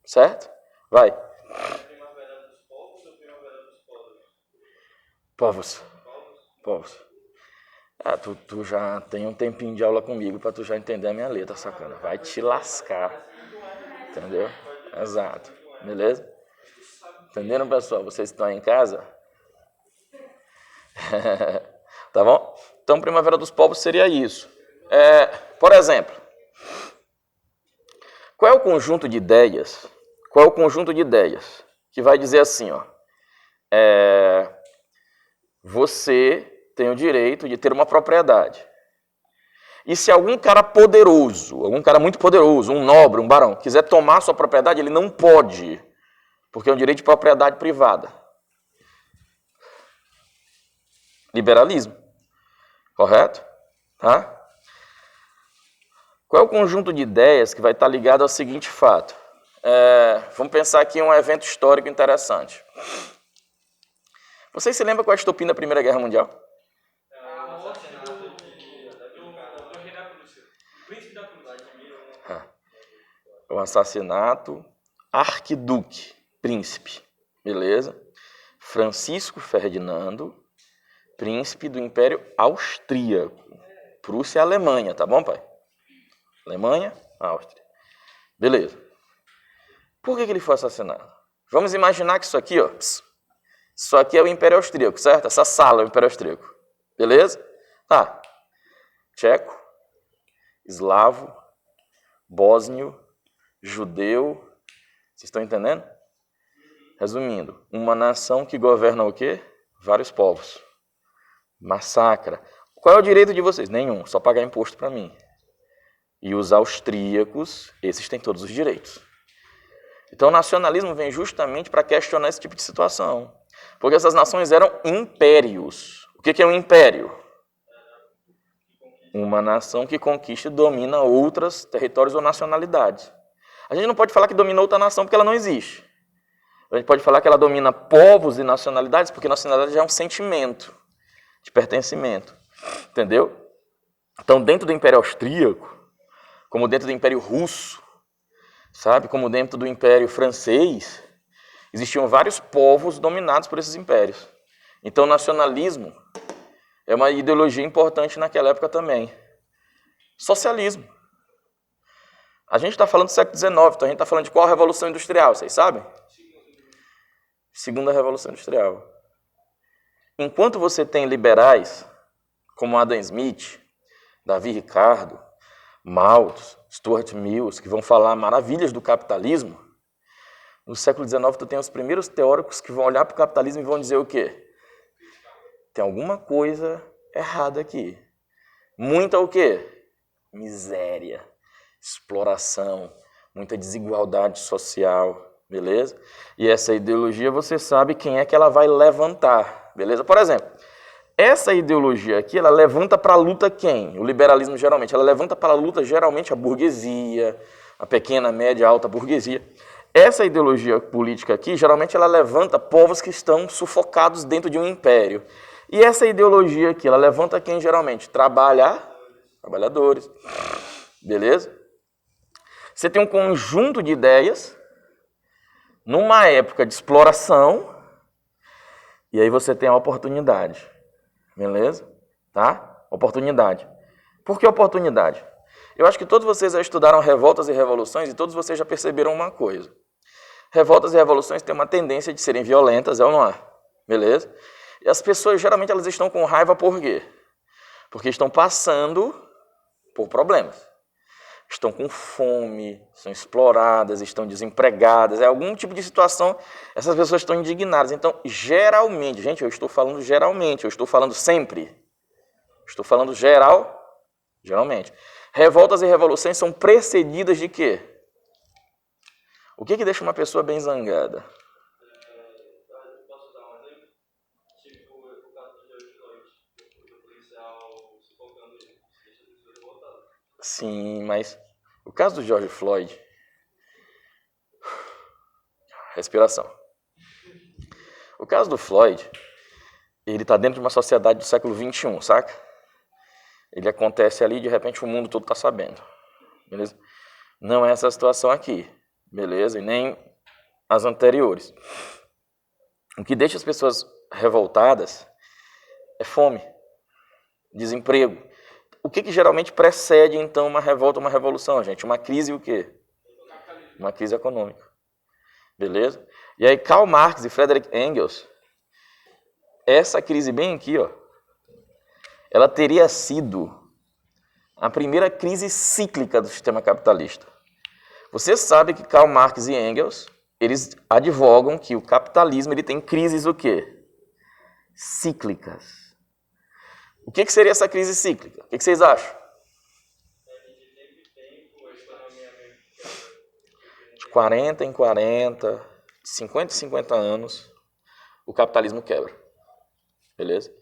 Speaker 1: certo? Vai.
Speaker 3: Primavera dos povos ou primavera dos povos?
Speaker 1: Povos. Tu já tem um tempinho de aula comigo para tu já entender a minha letra, sacana. Vai te lascar. Entendeu? Exato. Beleza? Entenderam, pessoal? Vocês estão aí em casa? Tá bom? Então, primavera dos povos seria isso. Por exemplo, qual é o conjunto de ideias? Qual é o conjunto de ideias que vai dizer assim, ó? Você tem o direito de ter uma propriedade. E se algum cara poderoso, algum cara muito poderoso, um nobre, um barão, quiser tomar a sua propriedade, ele não pode, porque é um direito de propriedade privada. Liberalismo. Correto? Tá? Qual é o conjunto de ideias que vai estar ligado ao seguinte fato? Vamos pensar aqui em um evento histórico interessante. Vocês se lembram qual é a estopim da Primeira Guerra Mundial? o assassinato, arquiduque, príncipe, beleza? Francisco Ferdinando, príncipe do Império Austríaco. Prússia e Alemanha, tá bom, pai? Alemanha, Áustria. Beleza. Por que ele foi assassinado? Vamos imaginar que isso aqui, ó, isso aqui é o Império Austríaco, certo? Essa sala é o Império Austríaco. Beleza? Tá. Tcheco, eslavo, bósnio, judeu. Vocês estão entendendo? Resumindo, uma nação que governa o quê? Vários povos. Massacra. Qual é o direito de vocês? Nenhum, só pagar imposto para mim. E os austríacos, esses têm todos os direitos. Então o nacionalismo vem justamente para questionar esse tipo de situação. Porque essas nações eram impérios. O que é um império? Uma nação que conquista e domina outros territórios ou nacionalidades. A gente não pode falar que domina outra nação porque ela não existe. A gente pode falar que ela domina povos e nacionalidades porque nacionalidade já é um sentimento de pertencimento. Entendeu? Então, dentro do Império Austríaco, como dentro do Império Russo, sabe, como dentro do Império Francês, existiam vários povos dominados por esses impérios. Então, o nacionalismo é uma ideologia importante naquela época também. Socialismo. A gente está falando do século XIX, então a gente está falando de qual Revolução Industrial, vocês sabem? Segunda Revolução Industrial. Enquanto você tem liberais, como Adam Smith, Davi Ricardo, Malthus, Stuart Mills, que vão falar maravilhas do capitalismo, no século XIX tu tem os primeiros teóricos que vão olhar para o capitalismo e vão dizer o quê? Tem alguma coisa errada aqui. Muita o quê? Miséria, exploração, muita desigualdade social, beleza? E essa ideologia você sabe quem é que ela vai levantar, beleza? Por exemplo, essa ideologia aqui, ela levanta para a luta quem? O liberalismo geralmente, ela levanta para a luta geralmente a burguesia, a pequena, média, alta burguesia. Essa ideologia política aqui, geralmente ela levanta povos que estão sufocados dentro de um império. E essa ideologia aqui, ela levanta quem geralmente? Trabalhadores, beleza? Você tem um conjunto de ideias numa época de exploração e aí você tem a oportunidade, beleza? Tá? Oportunidade. Por que oportunidade? Eu acho que todos vocês já estudaram revoltas e revoluções e todos vocês já perceberam uma coisa. Revoltas e revoluções têm uma tendência de serem violentas, é ou não é? Beleza? E as pessoas, geralmente, elas estão com raiva por quê? Porque estão passando por problemas. Estão com fome, são exploradas, estão desempregadas, é algum tipo de situação, essas pessoas estão indignadas. Então, geralmente, gente, eu estou falando geralmente, eu estou falando sempre. Estou falando geralmente. Revoltas e revoluções são precedidas de quê? O que deixa uma pessoa bem zangada?
Speaker 3: Posso dar um exemplo? Tipo, o caso do George Floyd, o policial sufocando ele, deixa as pessoas revoltadas.
Speaker 1: Sim, mas o caso do George Floyd... Respiração. O caso do Floyd, ele está dentro de uma sociedade do século XXI, saca? Ele acontece ali e de repente o mundo todo está sabendo. Beleza? Não é essa a situação aqui. Beleza? E nem as anteriores. O que deixa as pessoas revoltadas é fome, desemprego. O que geralmente precede, então, uma revolta, uma revolução, gente? Uma crise o quê? Uma crise econômica. Beleza? E aí Karl Marx e Friedrich Engels, essa crise bem aqui, ó, ela teria sido a primeira crise cíclica do sistema capitalista. Você sabe que Karl Marx e Engels, eles advogam que o capitalismo ele tem crises o quê? Cíclicas. O que seria essa crise cíclica? O que vocês acham? De 40 em 40, de 50 em 50 anos, o capitalismo quebra. Beleza?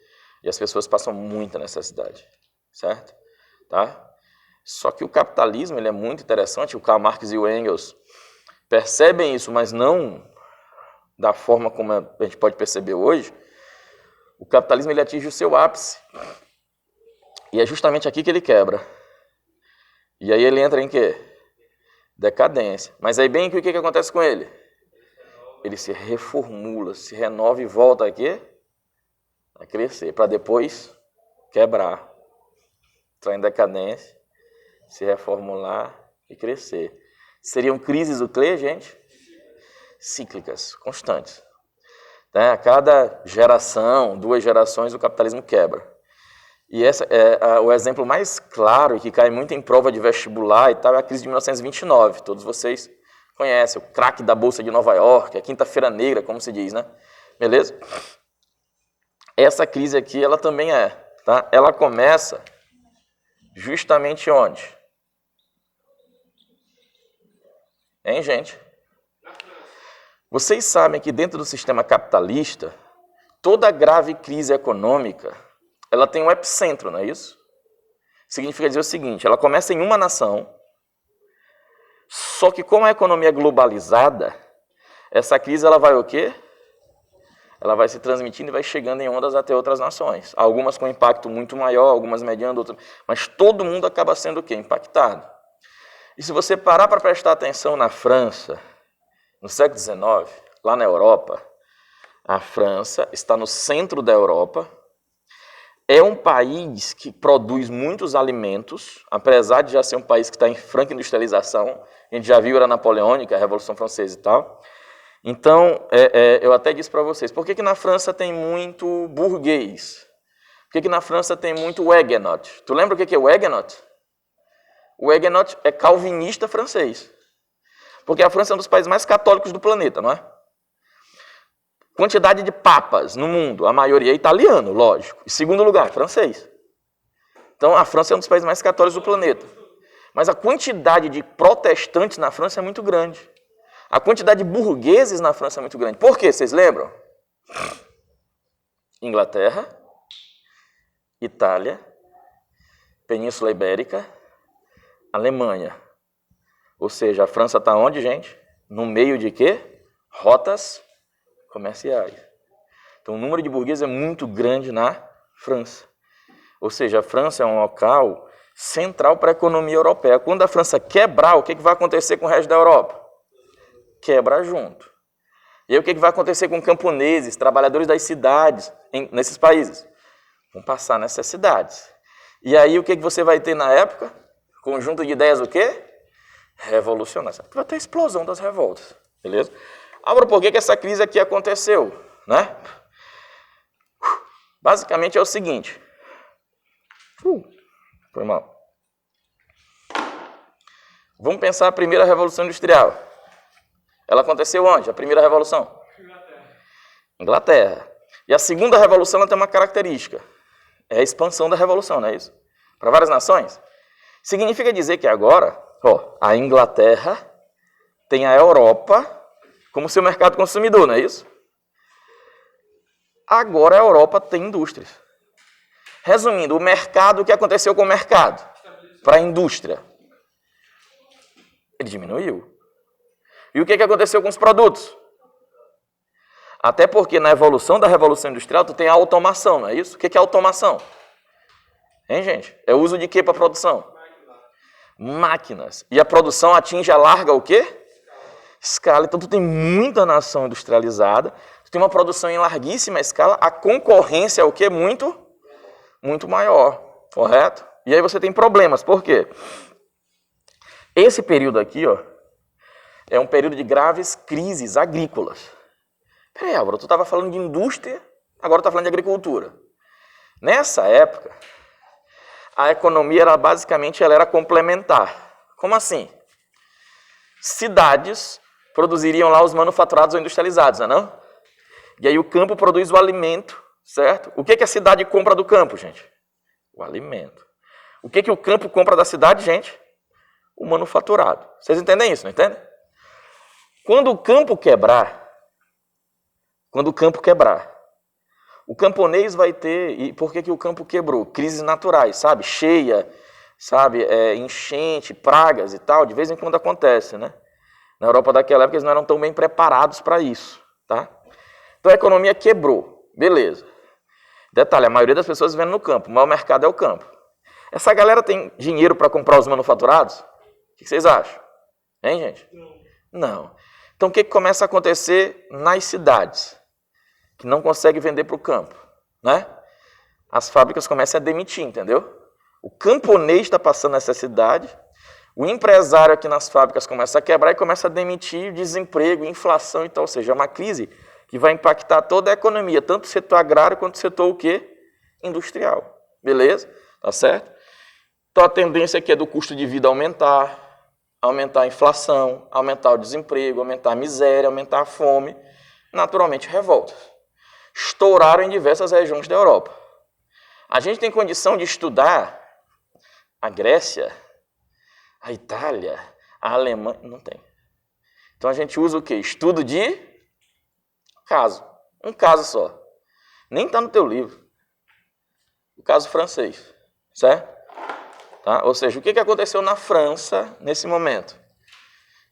Speaker 1: E as pessoas passam muita necessidade. Certo? Tá? Só que o capitalismo ele é muito interessante, o Karl Marx e o Engels percebem isso, mas não da forma como a gente pode perceber hoje. O capitalismo ele atinge o seu ápice. E é justamente aqui que ele quebra. E aí ele entra em quê? Decadência. Mas aí bem que o que acontece com ele? Ele se reformula, se renova e volta aqui a crescer, para depois quebrar. Entrar em decadência, se reformular e crescer. Seriam crises do quê, gente? Cíclicas, constantes. Né? A cada geração, 2 gerações, o capitalismo quebra. E esse é o exemplo mais claro e que cai muito em prova de vestibular e tal, é a crise de 1929. Todos vocês conhecem, o craque da Bolsa de Nova York, a quinta-feira negra, como se diz, né? Beleza? Essa crise aqui, ela também tá? Ela começa justamente onde? Hein, gente? Vocês sabem que dentro do sistema capitalista, toda grave crise econômica, ela tem um epicentro, não é isso? Significa dizer o seguinte, ela começa em uma nação, só que como a economia é globalizada, essa crise ela vai o quê? Ela vai se transmitindo e vai chegando em ondas até outras nações. Algumas com impacto muito maior, algumas mediano, outras... mas todo mundo acaba sendo o quê? Impactado. E se você parar para prestar atenção na França, no século XIX, lá na Europa, a França está no centro da Europa, é um país que produz muitos alimentos, apesar de já ser um país que está em franca industrialização, a gente já viu a napoleônica, a Revolução Francesa e tal. Então, eu até disse para vocês, por que na França tem muito burguês? Por que na França tem muito Huguenot? Tu lembra o que é o Huguenot? O Huguenot é calvinista francês. Porque a França é um dos países mais católicos do planeta, não é? Quantidade de papas no mundo, a maioria é italiano, lógico. Em segundo lugar, francês. Então, a França é um dos países mais católicos do planeta. Mas a quantidade de protestantes na França é muito grande. A quantidade de burgueses na França é muito grande. Por quê? Vocês lembram? Inglaterra, Itália, Península Ibérica, Alemanha. Ou seja, a França está onde, gente? No meio de quê? Rotas comerciais. Então, o número de burgueses é muito grande na França. Ou seja, a França é um local central para a economia europeia. Quando a França quebrar, o que vai acontecer com o resto da Europa? Quebra junto. E aí o que vai acontecer com camponeses, trabalhadores das cidades, nesses países? Vão passar nessas cidades. E aí o que você vai ter na época? Conjunto de ideias o quê? Revolucionárias. Vai ter explosão das revoltas. Beleza? Agora, por que essa crise aqui aconteceu? Né? Basicamente é o seguinte. Foi mal. Vamos pensar a primeira Revolução Industrial. Ela aconteceu onde? A primeira Revolução? Inglaterra. E a segunda Revolução ela tem uma característica. É a expansão da Revolução, não é isso? Para várias nações. Significa dizer que agora, a Inglaterra tem a Europa como seu mercado consumidor, não é isso? Agora a Europa tem indústrias. Resumindo, o mercado, o que aconteceu com o mercado? Para a indústria. Ele diminuiu. E o que aconteceu com os produtos? Até porque na evolução da Revolução Industrial, tu tem a automação, não é isso? O que é automação? Hein, gente? É o uso de quê para a produção? Máquinas. E a produção atinge a larga o quê? Escala. Então, tu tem muita nação industrializada, tu tem uma produção em larguíssima escala, a concorrência é o quê? Muito maior, correto? E aí você tem problemas. Por quê? Esse período aqui, é um período de graves crises agrícolas. Peraí, Álvaro, tu estava falando de indústria, agora tu está falando de agricultura. Nessa época, a economia era basicamente era complementar. Como assim? Cidades produziriam lá os manufaturados ou industrializados, não é não? E aí o campo produz o alimento, certo? O que a cidade compra do campo, gente? O alimento. O que o campo compra da cidade, gente? O manufaturado. Vocês entendem isso, não entendem? Quando o campo quebrar, o camponês vai ter... E por que o campo quebrou? Crises naturais, sabe? Cheia, sabe? Enchente, pragas e tal. De vez em quando acontece, né? Na Europa daquela época eles não eram tão bem preparados para isso, tá? Então a economia quebrou. Beleza. Detalhe, a maioria das pessoas vivendo no campo. O maior mercado é o campo. Essa galera tem dinheiro para comprar os manufaturados? O que vocês acham? Hein, gente? Não. Então, o que começa a acontecer nas cidades? Que não consegue vender para o campo, né? As fábricas começam a demitir, entendeu? O camponês está passando necessidade, o empresário aqui nas fábricas começa a quebrar e começa a demitir, desemprego, inflação e tal. Ou seja, é uma crise que vai impactar toda a economia, tanto o setor agrário quanto o setor o quê? Industrial. Beleza? Tá certo? Então, a tendência aqui é do custo de vida aumentar a inflação, aumentar o desemprego, aumentar a miséria, aumentar a fome, naturalmente revoltas. Estouraram em diversas regiões da Europa. A gente tem condição de estudar a Grécia, a Itália, a Alemanha, não tem. Então a gente usa o quê? Estudo de caso. Um caso só. Nem está no teu livro. O caso francês, certo? Tá? Ou seja, o que aconteceu na França nesse momento?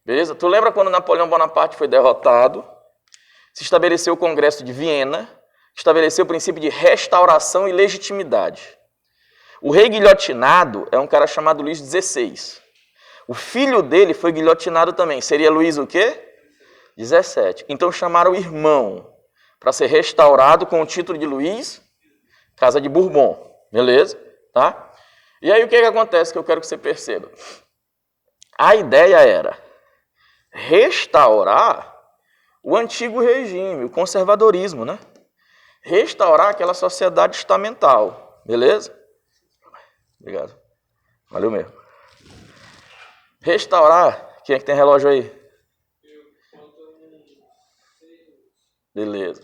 Speaker 1: Beleza? Tu lembra quando Napoleão Bonaparte foi derrotado? Se estabeleceu o Congresso de Viena, estabeleceu o princípio de restauração e legitimidade. O rei guilhotinado é um cara chamado Luís XVI. O filho dele foi guilhotinado também. Seria Luís o quê? 17. Então chamaram o irmão para ser restaurado com o título de Luís, Casa de Bourbon. Beleza? Tá? E aí o que acontece que eu quero que você perceba? A ideia era restaurar o antigo regime, o conservadorismo, né? Restaurar aquela sociedade estamental. Beleza? Obrigado. Valeu mesmo. Restaurar. Quem é que tem relógio aí? Beleza.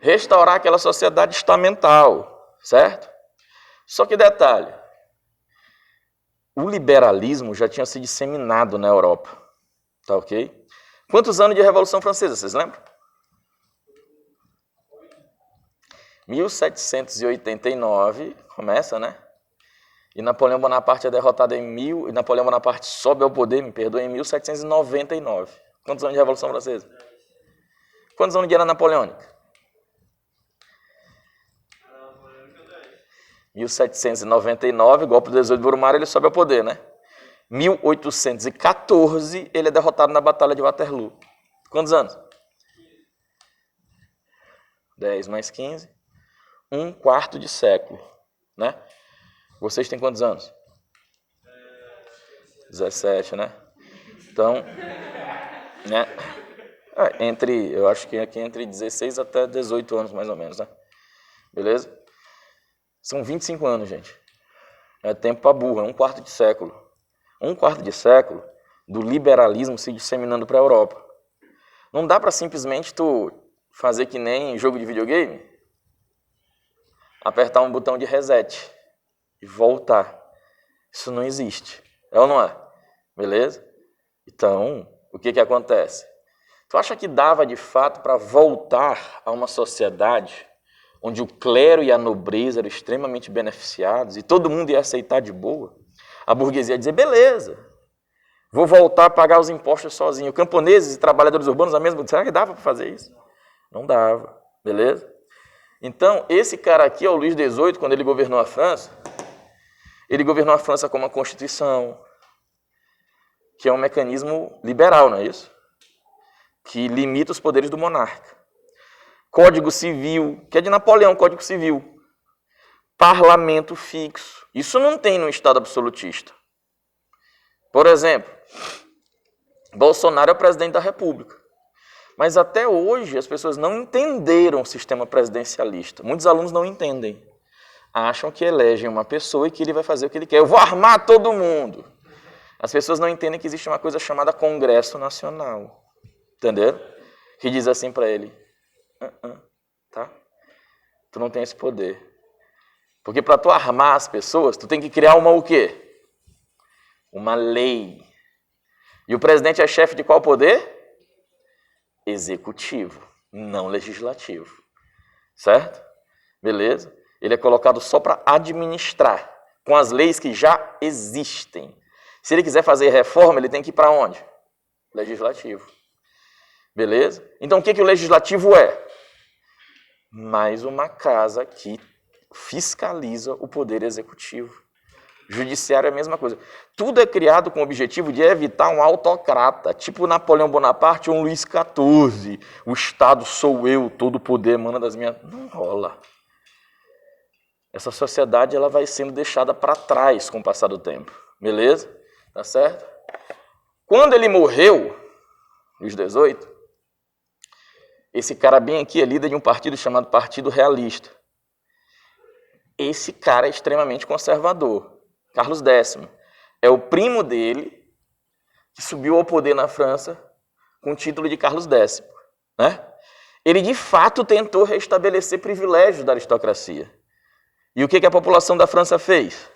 Speaker 1: Restaurar aquela sociedade estamental, certo? Só que detalhe, o liberalismo já tinha se disseminado na Europa, tá ok? Quantos anos de Revolução Francesa, vocês lembram? 1789, começa, né? E Napoleão Bonaparte é derrotado e Napoleão Bonaparte sobe ao poder, me perdoe, em 1799. Quantos anos de Revolução Francesa? Quantos anos de Guerra Napoleônica? 1799, golpe do 18 de Brumário, ele sobe ao poder, né? 1814, ele é derrotado na Batalha de Waterloo. Quantos anos? 10 mais 15. Um quarto de século, né? Vocês têm quantos anos? 17, né? Então, né? Eu acho que aqui entre 16 até 18 anos, mais ou menos, né? Beleza? São 25 anos, gente. É tempo para burro, é um quarto de século. Um quarto de século do liberalismo se disseminando para a Europa. Não dá para simplesmente tu fazer que nem jogo de videogame, apertar um botão de reset e voltar. Isso não existe. É ou não é? Beleza? Então, o que acontece? Tu acha que dava de fato para voltar a uma sociedade onde o clero e a nobreza eram extremamente beneficiados e todo mundo ia aceitar de boa? A burguesia ia dizer, beleza, vou voltar a pagar os impostos sozinho. Camponeses e trabalhadores urbanos, a mesma. Será que dava para fazer isso? Não dava, beleza? Então, esse cara aqui, o Luís XVIII, quando ele governou a França, ele governou a França com uma constituição, que é um mecanismo liberal, não é isso? Que limita os poderes do monarca. Código Civil, que é de Napoleão, Código Civil. Parlamento fixo. Isso não tem no Estado absolutista. Por exemplo, Bolsonaro é o presidente da República. Mas até hoje as pessoas não entenderam o sistema presidencialista. Muitos alunos não entendem. Acham que elegem uma pessoa e que ele vai fazer o que ele quer. Eu vou armar todo mundo. As pessoas não entendem que existe uma coisa chamada Congresso Nacional. Entenderam? Que diz assim para ele, tá? Tu não tem esse poder. Porque para tu armar as pessoas, tu tem que criar uma o quê? Uma lei. E o presidente é chefe de qual poder? Executivo, não legislativo. Certo? Beleza? Ele é colocado só para administrar, com as leis que já existem. Se ele quiser fazer reforma, ele tem que ir para onde? Legislativo. Beleza? Então o que o legislativo é? Mais uma casa que fiscaliza o poder executivo. Judiciário é a mesma coisa. Tudo é criado com o objetivo de evitar um autocrata, tipo Napoleão Bonaparte ou um Luís XIV. O Estado sou eu, todo o poder emana das minhas... Não rola. Essa sociedade ela vai sendo deixada para trás com o passar do tempo. Beleza? Tá certo? Quando ele morreu, Luís XVIII, esse cara bem aqui é líder de um partido chamado Partido Realista. Esse cara é extremamente conservador. Carlos X é o primo dele que subiu ao poder na França com o título de Carlos X. Né? Ele, de fato, tentou restabelecer privilégios da aristocracia. E o que a população da França fez?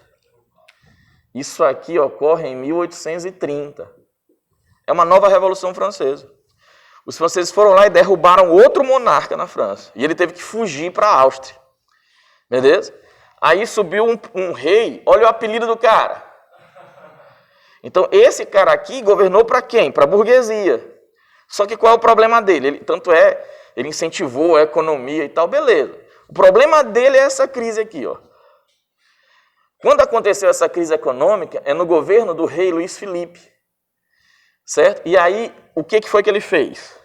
Speaker 1: Isso aqui ocorre em 1830. É uma nova Revolução Francesa. Os franceses foram lá e derrubaram outro monarca na França. E ele teve que fugir para a Áustria. Beleza? Aí subiu um rei, olha o apelido do cara. Então, esse cara aqui governou para quem? Para a burguesia. Só que qual é o problema dele? Ele incentivou a economia e tal, beleza. O problema dele é essa crise aqui, ó. Quando aconteceu essa crise econômica, é no governo do rei Luís Filipe. Certo? E aí, o que foi que ele fez?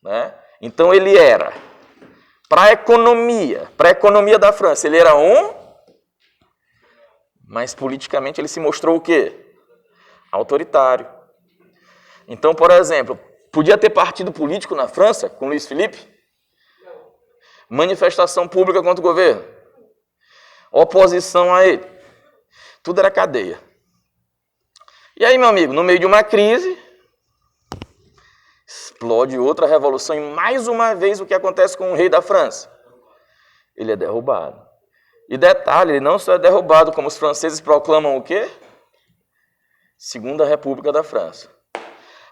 Speaker 1: Né? Então, ele era... Para a economia da França, ele era mas politicamente ele se mostrou o quê? Autoritário. Então, por exemplo, podia ter partido político na França com Luís Filipe? Manifestação pública contra o governo? Oposição a ele? Tudo era cadeia. E aí, meu amigo, no meio de uma crise... explode outra revolução e mais uma vez o que acontece com o rei da França? Ele é derrubado. E detalhe, ele não só é derrubado, como os franceses proclamam o quê? Segunda República da França.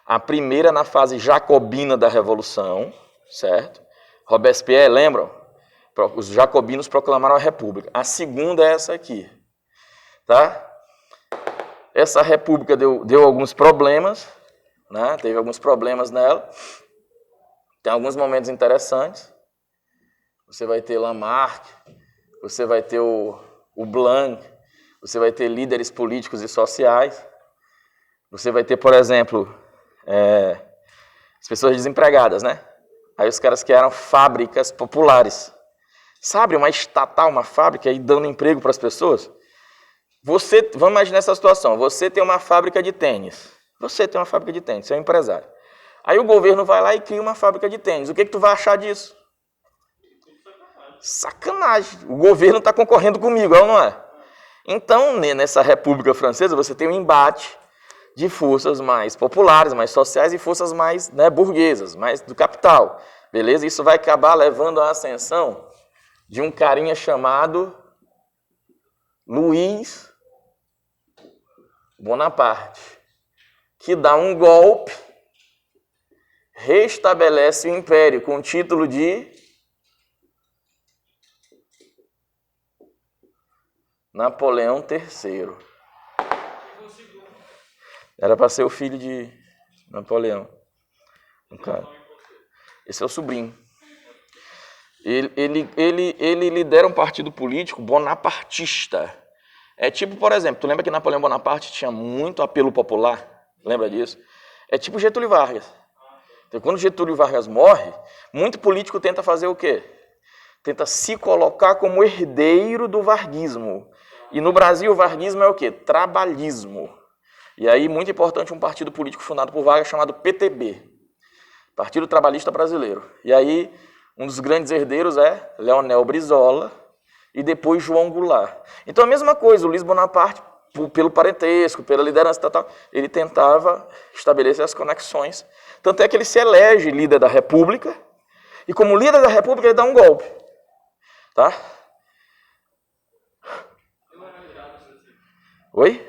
Speaker 1: A primeira na fase jacobina da Revolução, certo? Robespierre, lembram? Os jacobinos proclamaram a República. A segunda é essa aqui, tá? Essa República deu alguns problemas, né? Teve alguns problemas nela. Tem alguns momentos interessantes. Você vai ter Lamarck, você vai ter o Blanc, você vai ter líderes políticos e sociais. Você vai ter, por exemplo, as pessoas desempregadas, né? Aí os caras criaram fábricas populares. Sabe, uma estatal, uma fábrica aí dando emprego para as pessoas? Vamos imaginar essa situação. Você tem uma fábrica de tênis. Você tem uma fábrica de tênis, você é um empresário. Aí o governo vai lá e cria uma fábrica de tênis. O que tu vai achar disso? Sacanagem. O governo está concorrendo comigo, é ou não é? Então, nessa República Francesa, você tem um embate de forças mais populares, mais sociais e forças mais burguesas, mais do capital. Beleza? Isso vai acabar levando à ascensão de um carinha chamado Luís Bonaparte, que dá um golpe, restabelece o império com o título de Napoleão III. Era para ser o filho de Napoleão. Esse é o sobrinho. Ele lidera um partido político bonapartista. É tipo, por exemplo, tu lembra que Napoleão Bonaparte tinha muito apelo popular? Lembra disso? É tipo Getúlio Vargas. Então, quando Getúlio Vargas morre, muito político tenta fazer o quê? Tenta se colocar como herdeiro do varguismo. E no Brasil o varguismo é o quê? Trabalhismo. E aí, muito importante, um partido político fundado por Vargas chamado PTB. Partido Trabalhista Brasileiro. E aí, um dos grandes herdeiros é Leonel Brizola e depois João Goulart. Então, a mesma coisa, o Luís Bonaparte, pelo parentesco, pela liderança tal, ele tentava estabelecer as conexões. Tanto é que ele se elege líder da República e, como líder da República, ele dá um golpe. Tá? Oi?